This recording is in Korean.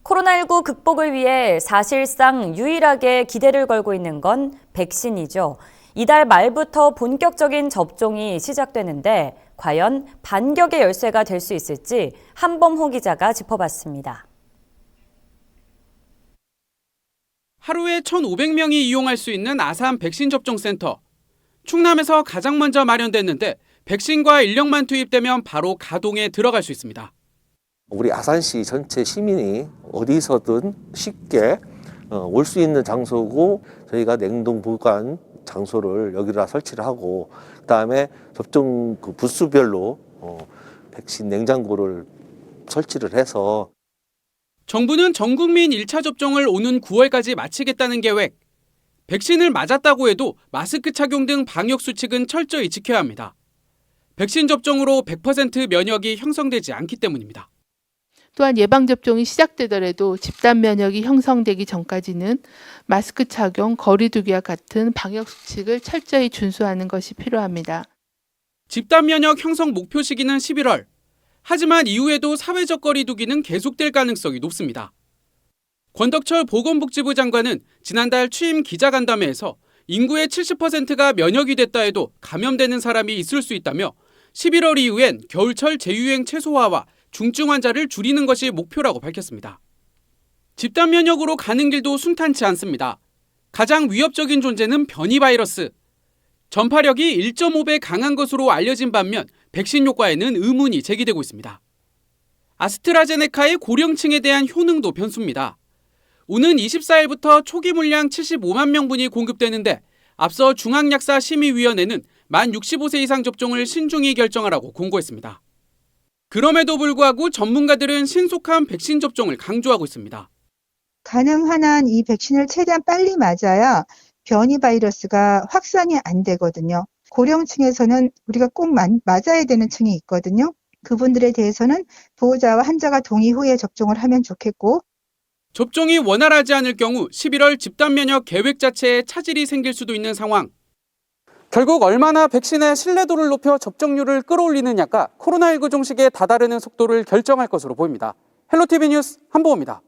코로나19 극복을 위해 사실상 유일하게 기대를 걸고 있는 건 백신이죠. 이달 말부터 본격적인 접종이 시작되는데 과연 반격의 열쇠가 될 수 있을지 한범호 기자가 짚어봤습니다. 하루에 1,500명이 이용할 수 있는 아산 백신 접종센터. 충남에서 가장 먼저 마련됐는데 백신과 인력만 투입되면 바로 가동에 들어갈 수 있습니다. 우리 아산시 전체 시민이 어디서든 쉽게 올 수 있는 장소고 저희가 냉동 보관 장소를 여기다 설치를 하고 그다음에 접종 부스별로 백신 냉장고를 설치를 해서 정부는 전 국민 1차 접종을 오는 9월까지 마치겠다는 계획. 백신을 맞았다고 해도 마스크 착용 등 방역 수칙은 철저히 지켜야 합니다. 백신 접종으로 100% 면역이 형성되지 않기 때문입니다. 또한 예방접종이 시작되더라도 집단 면역이 형성되기 전까지는 마스크 착용, 거리 두기와 같은 방역 수칙을 철저히 준수하는 것이 필요합니다. 집단 면역 형성 목표 시기는 11월. 하지만 이후에도 사회적 거리 두기는 계속될 가능성이 높습니다. 권덕철 보건복지부 장관은 지난달 취임 기자간담회에서 인구의 70%가 면역이 됐다 해도 감염되는 사람이 있을 수 있다며 11월 이후엔 겨울철 재유행 최소화와 중증 환자를 줄이는 것이 목표라고 밝혔습니다. 집단 면역으로 가는 길도 순탄치 않습니다. 가장 위협적인 존재는 변이 바이러스. 전파력이 1.5배 강한 것으로 알려진 반면 백신 효과에는 의문이 제기되고 있습니다. 아스트라제네카의 고령층에 대한 효능도 변수입니다. 오는 24일부터 초기 물량 75만 명분이 공급되는데 앞서 중앙약사심의위원회는 만 65세 이상 접종을 신중히 결정하라고 공고했습니다. 그럼에도 불구하고 전문가들은 신속한 백신 접종을 강조하고 있습니다. 가능한 한 이 백신을 최대한 빨리 맞아야 변이 바이러스가 확산이 안 되거든요. 고령층에서는 우리가 꼭 맞아야 되는 층이 있거든요. 그분들에 대해서는 보호자와 환자가 동의 후에 접종을 하면 좋겠고, 접종이 원활하지 않을 경우 11월 집단 면역 계획 자체에 차질이 생길 수도 있는 상황. 결국 얼마나 백신의 신뢰도를 높여 접종률을 끌어올리느냐가 코로나19 종식에 다다르는 속도를 결정할 것으로 보입니다. 헬로티비 뉴스 한보호입니다.